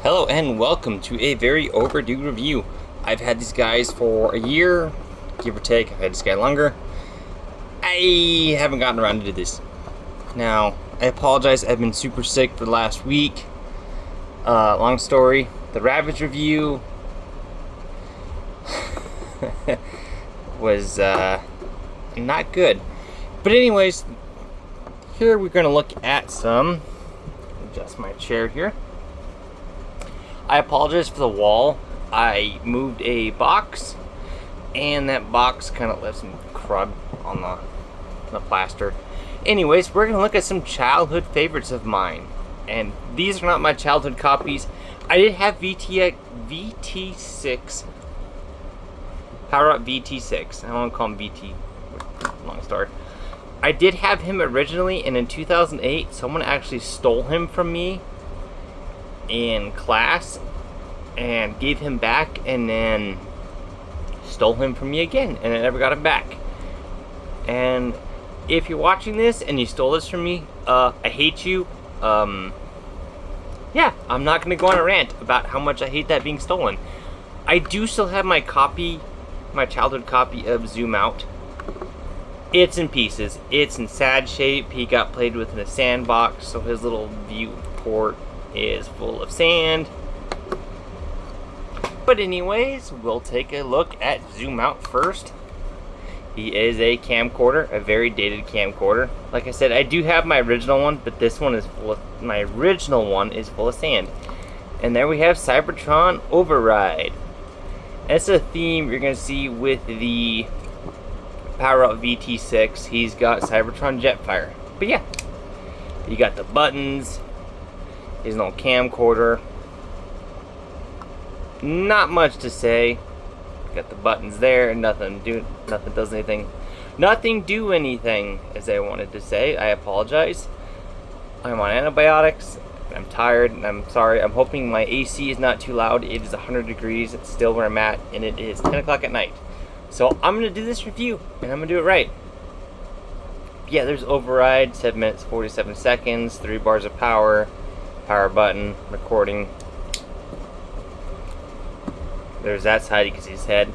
Hello and welcome to a very overdue review. I've had these guys for a year, give or take. I've had this guy longer. I haven't gotten around to this. Now, I apologize, I've been super sick for the last week. Long story, the Ravage review was not good. But anyways, here we're going to look at some, adjust my chair here. I apologize for the wall. I moved a box, and that box kind of left some crud on the plaster. Anyways, we're going to look at some childhood favorites of mine. And these are not my childhood copies. I did have VT6, Power Up VT6. I don't want to call him VT, long story. I did have him originally, and in 2008, someone actually stole him from me in class and gave him back, and then stole him from me again, and I never got him back. And if you're watching this and you stole this from me, I hate you. Yeah, I'm not gonna go on a rant about how much I hate that being stolen. I do still have my copy, my childhood copy of Zoom Out. It's in pieces. It's in sad shape. He got played with in a sandbox, so his little viewport is full of sand. But anyways, we'll take a look at Zoom Out first. He is a camcorder, a very dated camcorder. Like I said, I do have my original one, but this one is full of, my original one is full of sand. And there we have Cybertron Override. That's a theme you're gonna see with the Power Up VT6. He's got Cybertron Jetfire. But yeah, you got the buttons, his little camcorder. Not much to say. Got the buttons there, nothing does anything. Nothing do anything, as I wanted to say. I apologize. I'm on antibiotics. I'm tired, and I'm sorry. I'm hoping my AC is not too loud. It is 100 degrees. It's still where I'm at, and it is 10 o'clock at night. So I'm gonna do this review, and I'm gonna do it right. Yeah, there's Override, 7 minutes 47 seconds, 3 bars of power, power button, recording. There's that side, you can see his head.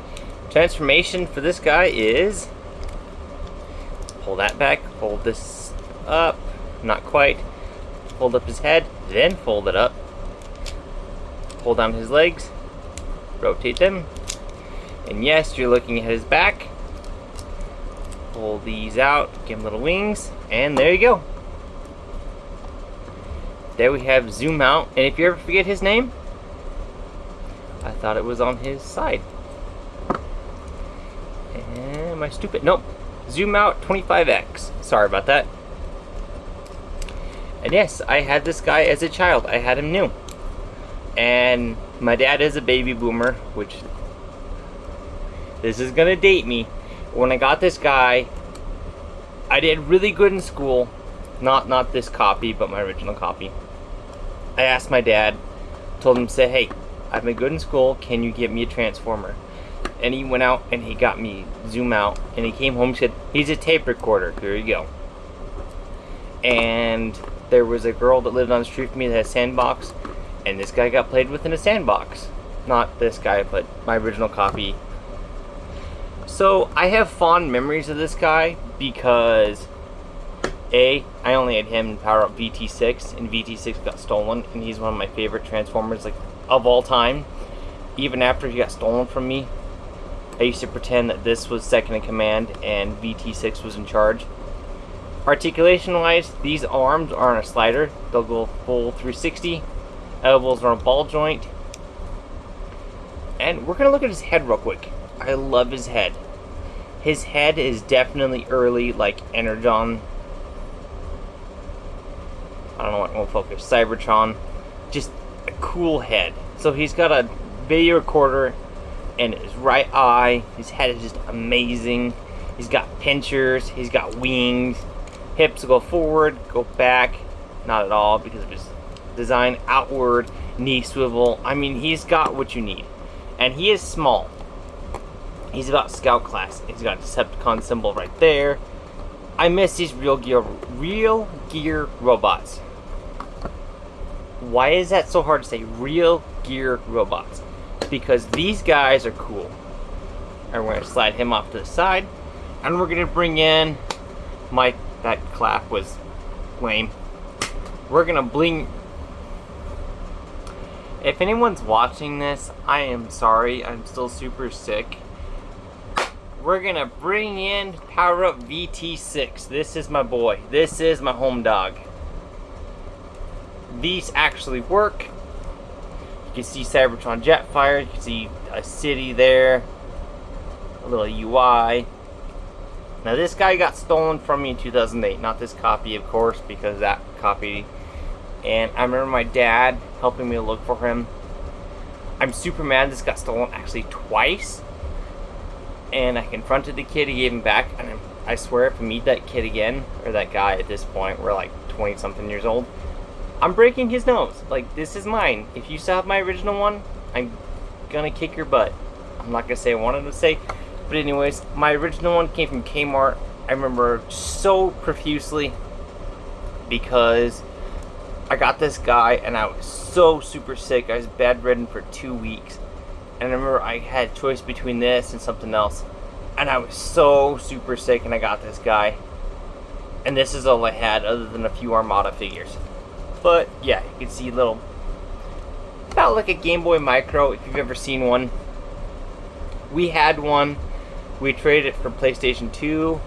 Transformation for this guy is pull that back, fold this up, not quite. Fold up his head, then fold it up. Pull down his legs, rotate them. And yes, you're looking at his back. Pull these out, give him little wings, and there you go. There we have Zoom Out. And if you ever forget his name, I thought it was on his side. Am I stupid? Nope. Zoom Out 25X. Sorry about that. And yes, I had this guy as a child. I had him new. And my dad is a baby boomer, which this is gonna date me. When I got this guy, I did really good in school. Not this copy, but my original copy. I asked my dad, told him, say, hey, I've been good in school, can you get me a transformer? And he went out and he got me Zoom Out, and he came home and said, he's a tape recorder, here you go. And there was a girl that lived on the street from me that had a sandbox, and this guy got played with in a sandbox. Not this guy, but my original copy. So I have fond memories of this guy because I only had him in Power Up VT6, and VT6 got stolen, and he's one of my favorite Transformers of all time. Even after he got stolen from me, I used to pretend that this was second in command and VT6 was in charge. Articulation wise, these arms are on a slider. They'll go full 360. Elbows are on a ball joint. And we're going to look at his head real quick. I love his head. His head is definitely early, like Energon. I don't know what won't focus. Cybertron. Just a cool head. So he's got a video recorder in his right eye. His head is just amazing. He's got pinchers. He's got wings. Hips go forward, go back. Not at all because of his design. Outward, knee swivel. I mean, he's got what you need. And he is small. He's about Scout class. He's got a Decepticon symbol right there. I miss these real gear robots. Why is that so hard to say? Real gear robots. Because these guys are cool. And we're going to slide him off to the side. And we're going to bring in Mike. That clap was lame. We're going to bling. If anyone's watching this, I am sorry. I'm still super sick. We're going to bring in Power Up VT6. This is my boy. This is my home dog. These actually work. You can see Cybertron Jetfire. You can see a city there. A little UI. Now this guy got stolen from me in 2008. Not this copy, of course, because that copy. And I remember my dad helping me look for him. I'm super mad this got stolen actually twice. And I confronted the kid, he gave him back. And I swear if I meet that kid again, or that guy at this point, we're like 20 something years old, I'm breaking his nose. Like, this is mine. If you still have my original one, I'm gonna kick your butt. I'm not gonna say I wanted to say. But anyways, my original one came from Kmart. I remember so profusely because I got this guy and I was so super sick. I was bedridden for 2 weeks. And I remember I had a choice between this and something else. And I was so super sick and I got this guy. And this is all I had other than a few Armada figures. But yeah, you can see little, about like a Game Boy Micro if you've ever seen one. We had one. We traded it for PlayStation 2.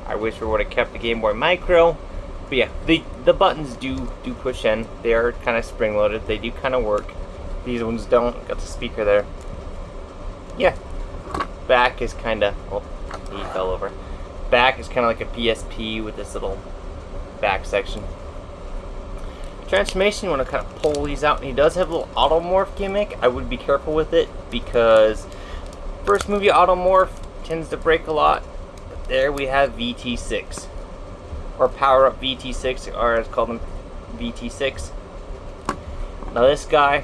I wish we would have kept the Game Boy Micro. But yeah, the buttons do push in. They are kind of spring-loaded. They do kind of work. These ones don't. Got the speaker there. Yeah. Back is kind of... Oh, he fell over. Back is kind of like a PSP with this little back section. Transformation, you want to kind of pull these out. And he does have a little automorph gimmick. I would be careful with it because first movie automorph tends to break a lot. But there we have VT6. Or Power Up VT6, or it's called them VT6. Now this guy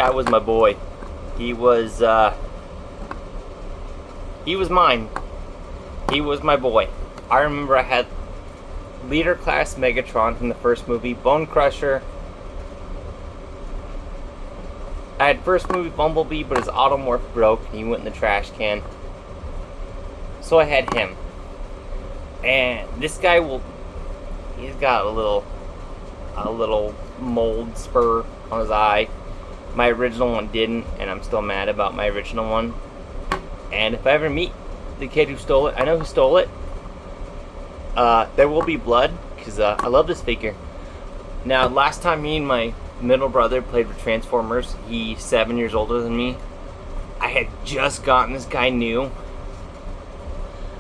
was my boy. He was mine. He was my boy. I remember I had Leader Class Megatron from the first movie, Bone Crusher. I had first movie Bumblebee, but his automorph broke and he went in the trash can. So I had him. And this guy he's got a little mold spur on his eye. My original one didn't, and I'm still mad about my original one. And if I ever meet the kid who stole it, I know who stole it. There will be blood, because I love this figure. Now, last time me and my middle brother played with Transformers, he's 7 years older than me. I had just gotten this guy new.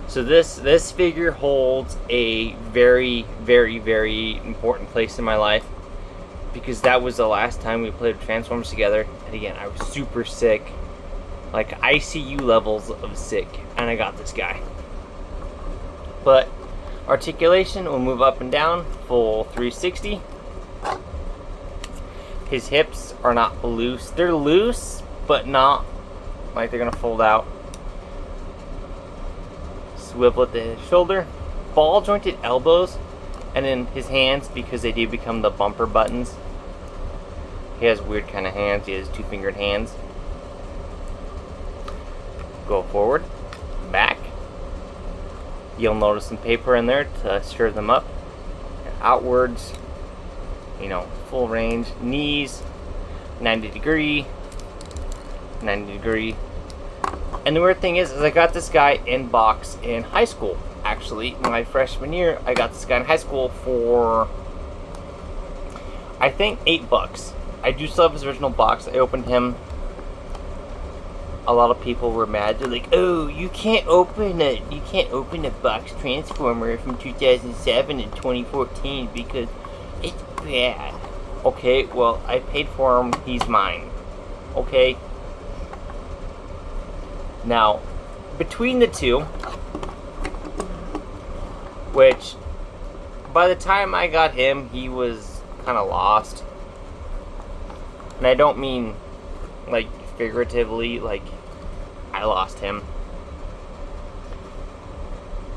So this figure holds a very, very, very important place in my life. Because that was the last time we played Transformers together. And again, I was super sick. Like ICU levels of sick. And I got this guy. But articulation will move up and down. Full 360. His hips are not loose. They're loose, but not like they're going to fold out. Swivel at the shoulder. Ball jointed elbows. And then his hands, because they do become the bumper buttons. He has weird kind of hands. He has 2-fingered hands. Go forward. Back. You'll notice some paper in there to stir them up. And outwards. You know, full range. Knees. 90 degree. 90 degree. And the weird thing is I got this guy in box in high school. Actually, my freshman year, I got this guy in high school for, I think, $8. I do still have his original box. I opened him. A lot of people were mad. They're like, "Oh, you can't open a box Transformer from 2007 and 2014 because it's bad." Okay, well, I paid for him. He's mine. Okay. Now, between the two, which, by the time I got him, he was kind of lost. And I don't mean, like, figuratively, like, I lost him.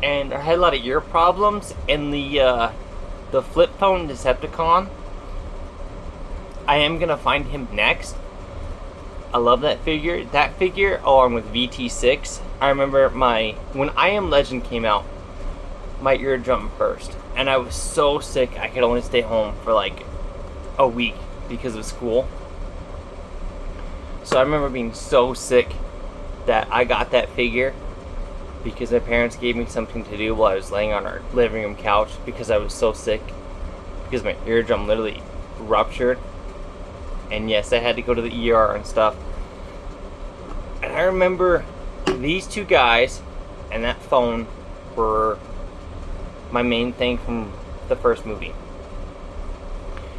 And I had a lot of ear problems, and the flip phone Decepticon I am gonna find him next. I love that figure. That figure, along with VT6. I remember when I Am Legend came out, my eardrum burst, and I was so sick I could only stay home for like a week because of school. So I remember being so sick that I got that figure because my parents gave me something to do while I was laying on our living room couch because I was so sick, because my eardrum literally ruptured. And yes, I had to go to the ER and stuff. And I remember these two guys and that phone were my main thing from the first movie.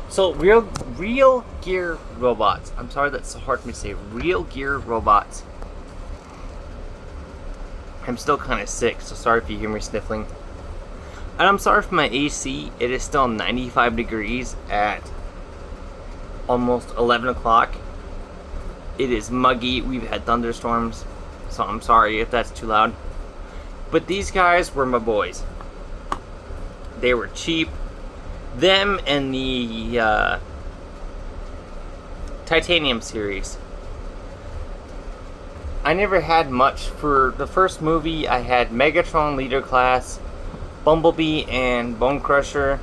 So real gear robots. I'm sorry that's so hard for me to say. Real gear robots. I'm still kind of sick, so sorry if you hear me sniffling. And I'm sorry for my AC. It is still 95 degrees at almost 11 o'clock. It is muggy. We've had thunderstorms, so I'm sorry if that's too loud. But these guys were my boys. They were cheap. Them and the Titanium series. I never had much. For the first movie, I had Megatron, Leader Class, Bumblebee, and Bone Crusher.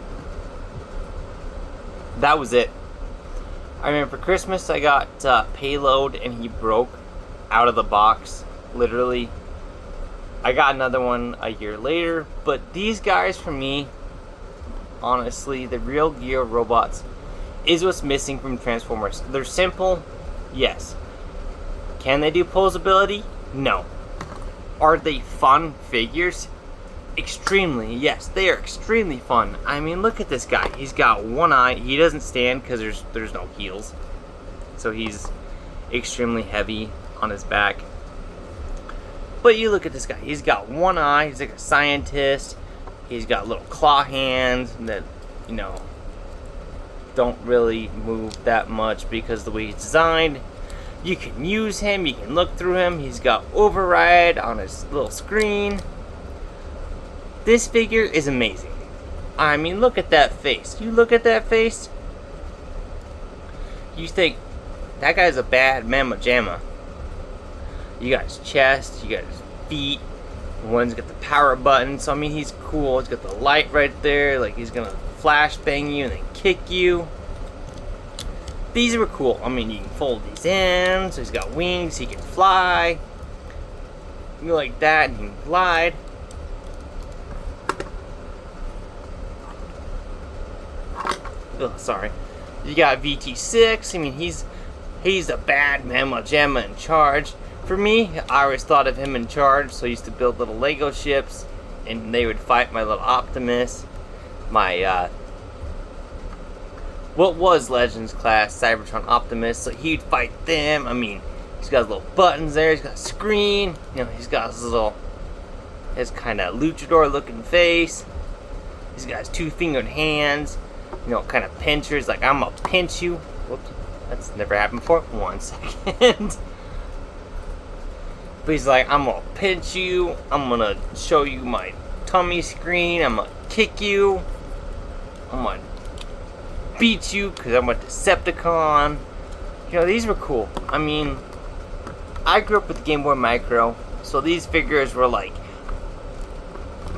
That was it. I remember for Christmas I got Payload, and he broke out of the box, literally. I got another one a year later, but these guys for me, honestly, the real gear robots is what's missing from Transformers. They're simple, yes. Can they do posability? No. Are they fun figures? Extremely, yes, they are extremely fun. I mean, look at this guy. He's got one eye. He doesn't stand because there's no heels, so he's extremely heavy on his back. But you look at this guy. He's got one eye. He's like a scientist. He's got little claw hands that, you know, don't really move that much because of the way he's designed. You can use him. You can look through him. He's got override on his little screen. This figure is amazing. I mean, look at that face. You look at that face, you think, that guy's a bad mamma jamma. You got his chest, you got his feet. One's got the power button, so I mean, he's cool. He's got the light right there, like he's gonna flash bang you and then kick you. These were cool. I mean, you can fold these in, so he's got wings, he can fly. You go like that, and he can glide. Oh, sorry. You got VT6. I mean, he's a bad mamma jamma in charge. For me, I always thought of him in charge, so I used to build little Lego ships, and they would fight my little Optimus, my what was Legends class Cybertron Optimus. So he'd fight them. I mean, he's got little buttons there. He's got a screen. You know, he's got his kind of luchador looking face. He's got his two-fingered hands. You know, kind of pinchers, like, I'm gonna pinch you. Whoops, that's never happened before. 1 second. But he's like, I'm gonna pinch you. I'm gonna show you my tummy screen. I'm gonna kick you. I'm gonna beat you because I'm a Decepticon. You know, these were cool. I mean, I grew up with the Game Boy Micro, so these figures were like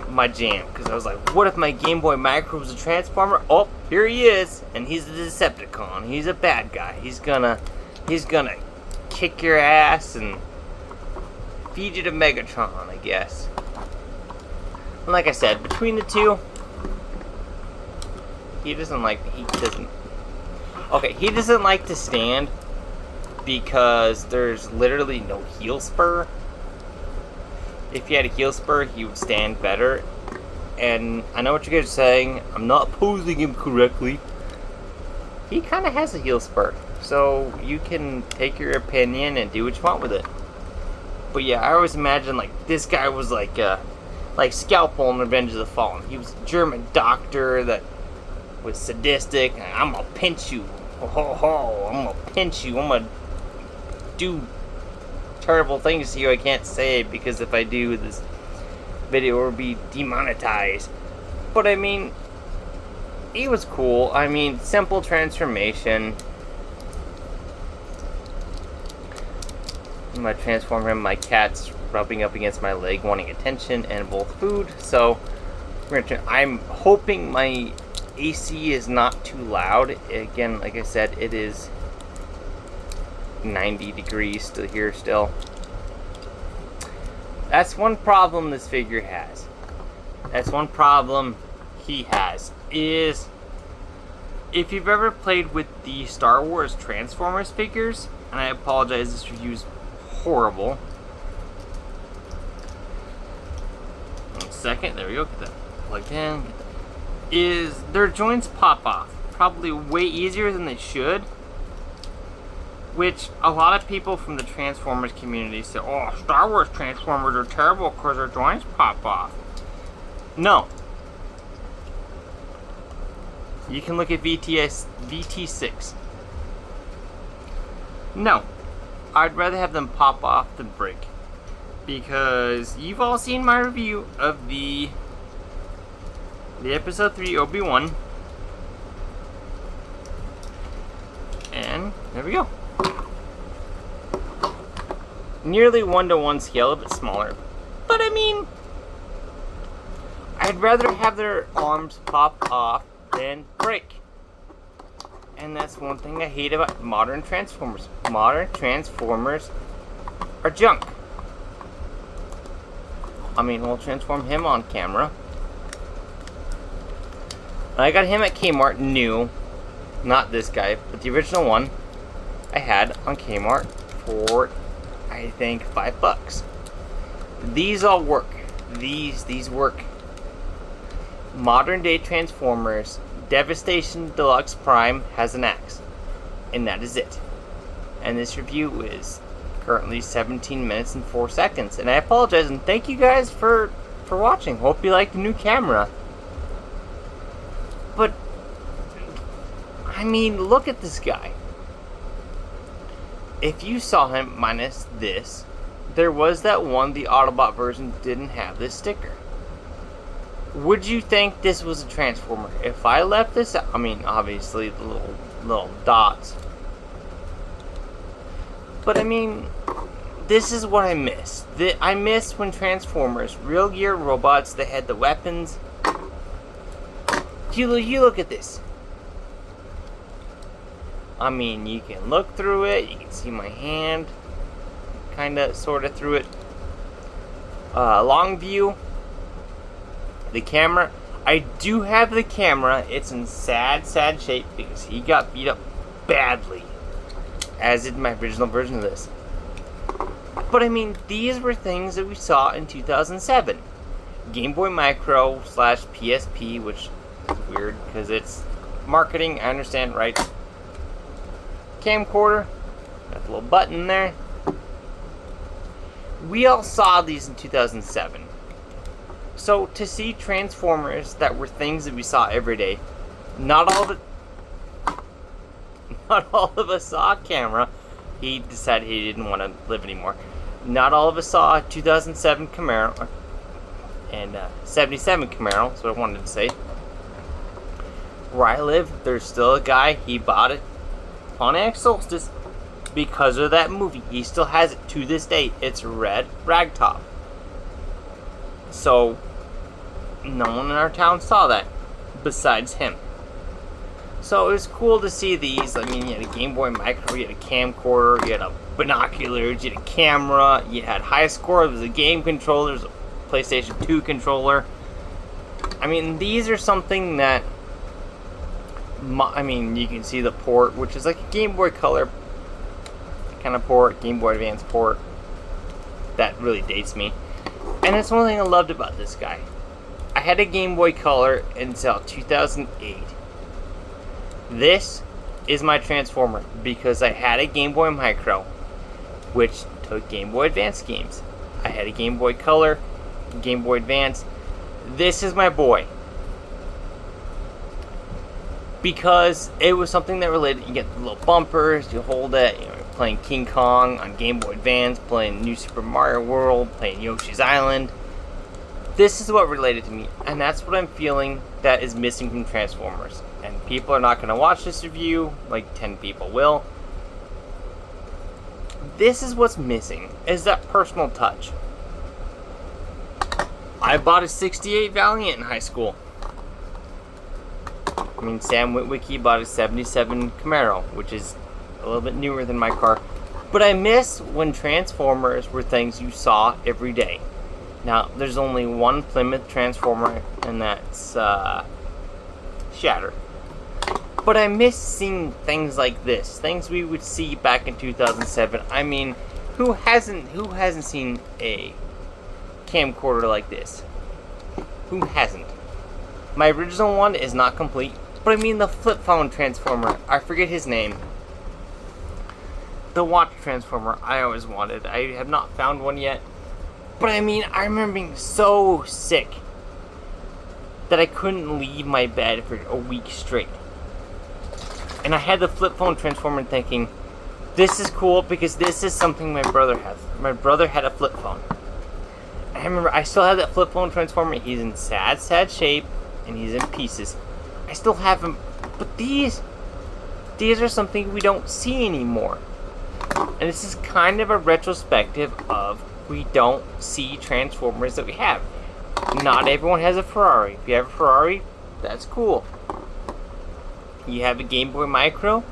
my jam, because I was like, what if my Game Boy Micro was a Transformer? Oh, here he is, and he's a Decepticon. He's a bad guy. He's gonna kick your ass and feed you to Megatron, I guess. And like I said, between the two, he doesn't like to stand because there's literally no heel spur. If he had a heel spur, he would stand better. And I know what you guys are saying. I'm not posing him correctly. He kind of has a heel spur. So you can take your opinion and do what you want with it. But yeah, I always imagine like this guy was like Scalpel in Revenge of the Fallen. He was a German doctor that was sadistic. I'm gonna pinch you. Ho ho ho. I'm gonna pinch you. I'm gonna do terrible things to you. I can't say it because if I do, this video will be demonetized. But I mean, he was cool. I mean, simple transformation. I'm gonna transform him. My cat's rubbing up against my leg, wanting attention and both food. So I'm hoping my AC is not too loud. Again, like I said, it is 90 degrees still here still. That's one problem this figure has. That's one problem he has, is if you've ever played with the Star Wars Transformers figures, and I apologize, this review's horrible. 1 second, there we go, get that plugged in. Is their joints pop off, probably way easier than they should, which a lot of people from the Transformers community say, oh, Star Wars Transformers are terrible because their joints pop off. No. You can look at VT6. No. I'd rather have them pop off than break. Because you've all seen my review of the Episode 3 Obi-Wan. And there we go. Nearly 1-to-1 scale, a bit smaller. But I mean, I'd rather have their arms pop off than break. And that's one thing I hate about modern Transformers. Modern Transformers are junk. I mean, we'll transform him on camera. I got him at Kmart new. Not this guy, but the original one I had on Kmart for, I think, $5. These all work. These work. Modern day Transformers, Devastation Deluxe Prime has an axe. And that is it. And this review is currently 17 minutes and 4 seconds. And I apologize and thank you guys for watching. Hope you like the new camera. But, I mean, look at this guy. If you saw him minus this, there was that one, the Autobot version didn't have this sticker. Would you think this was a Transformer? If I left this out, I mean, obviously the little dots. But I mean, this is what I miss. I miss when Transformers, real gear robots, they had the weapons. You look at this. I mean, you can look through it. You can see my hand, kinda, sorta through it. Long view. The camera, I do have the camera. It's in sad shape because he got beat up badly, as did my original version of this. But I mean, these were things that we saw in 2007. Game Boy Micro / PSP, which is weird because it's marketing, I understand, right? Camcorder, got the little button there. We all saw these in 2007. So, to see Transformers that were things that we saw every day, not all of us saw a camera. He decided he didn't want to live anymore. Not all of us saw a 2007 Camaro and 77 Camaro, that's what I wanted to say. Where I live, there's still a guy, he bought it on X Solstice because of that movie. He still has it to this day. It's red ragtop. So, no one in our town saw that besides him. So it was cool to see these. I mean, you had a Game Boy Micro, you had a camcorder, you had a binoculars, you had a camera, you had high score, there was a game controller, there was a PlayStation 2 controller. I mean, these are something that, I mean, you can see the port, which is like a Game Boy Color kind of port, Game Boy Advance port. That really dates me. And that's one thing I loved about this guy. I had a Game Boy Color until 2008. This is my Transformer because I had a Game Boy Micro, which took Game Boy Advance games. I had a Game Boy Color, Game Boy Advance. This is my boy. Because it was something that related. You get the little bumpers, you hold it, you know, playing King Kong on Game Boy Advance, playing New Super Mario World, playing Yoshi's Island. This is what related to me, and that's what I'm feeling that is missing from Transformers. And people are not going to watch this review, like 10 people will. This is what's missing, is that personal touch. I bought a 68 Valiant in high school. I mean, Sam Witwicky bought a 77 Camaro, which is a little bit newer than my car. But I miss when Transformers were things you saw every day. Now, there's only one Plymouth Transformer, and that's Shatter. But I miss seeing things like this, things we would see back in 2007. I mean, who hasn't seen a camcorder like this? Who hasn't? My original one is not complete, but I mean the flip phone Transformer. I forget his name. The watch Transformer I always wanted. I have not found one yet. But I mean, I remember being so sick that I couldn't leave my bed for a week straight. And I had the flip phone Transformer thinking, this is cool because this is something my brother has. My brother had a flip phone. I remember I still have that flip phone Transformer. He's in sad shape and he's in pieces. I still have him, but these are something we don't see anymore. And this is kind of a retrospective of we don't see Transformers that we have. Not everyone has a Ferrari. If you have a Ferrari, that's cool. You have a Game Boy Micro?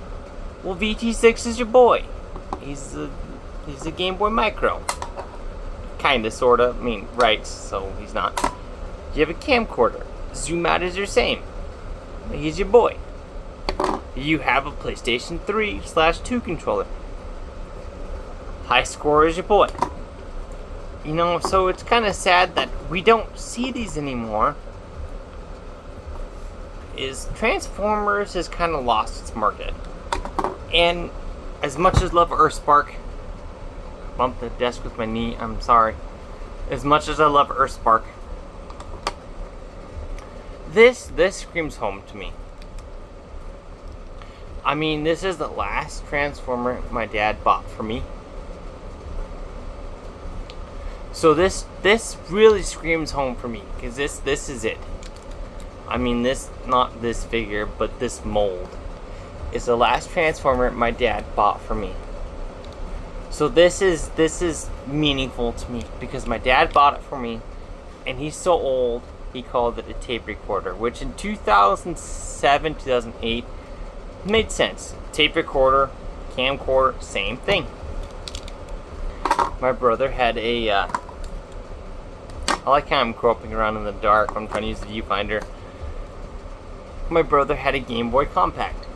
Well, VT6 is your boy. He's a Game Boy Micro. Kinda, sorta. I mean, right, so he's not. You have a camcorder. Zoom out is your same. He's your boy. You have a PlayStation 3/2 controller. High Score is your boy. You know, so it's kind of sad that we don't see these anymore. Is Transformers has kind of lost its market. And as much as I love Earthspark, bumped the desk with my knee, I'm sorry. As much as I love Earthspark, this screams home to me. I mean, this is the last Transformer my dad bought for me. So this really screams home for me, because this is it. I mean, this, not this figure, but this mold is the last Transformer my dad bought for me. So this is meaningful to me because my dad bought it for me, and he's so old he called it a tape recorder, which in 2007, 2008 made sense. Tape recorder, camcorder, same thing. My brother had a I like how I'm groping around in the dark. I'm trying to use the viewfinder. My brother had a Game Boy Compact.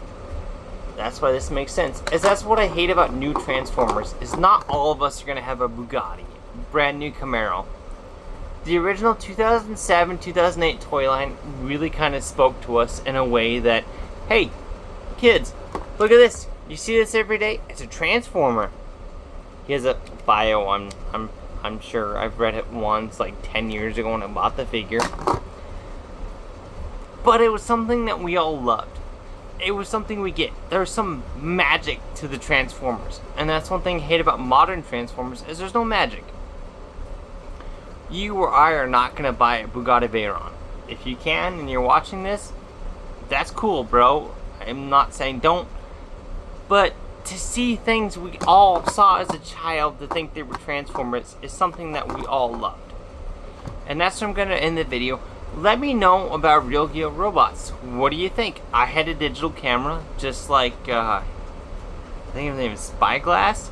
That's why this makes sense. As that's what I hate about new Transformers, is not all of us are going to have a Bugatti, brand new Camaro. The original 2007, 2008 toy line really kind of spoke to us in a way that, hey, kids, look at this. You see this every day? It's a Transformer. He has a bio, I'm sure. I've read it once, like 10 years ago when I bought the figure. But it was something that we all loved. It was something we get. There's some magic to the Transformers. And that's one thing I hate about modern Transformers, is there's no magic. You or I are not going to buy a Bugatti Veyron. If you can and you're watching this, that's cool, bro. I'm not saying don't. But to see things we all saw as a child to think they were Transformers is something that we all loved. And that's where I'm going to end the video. Let me know about Real Geo Robots. What do you think? I had a digital camera, just like, I think his name is Spyglass.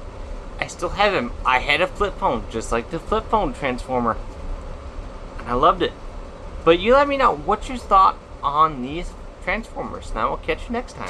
I still have him. I had a flip phone, just like the flip phone Transformer. And I loved it. But you let me know, what's your thought on these Transformers? And I will catch you next time.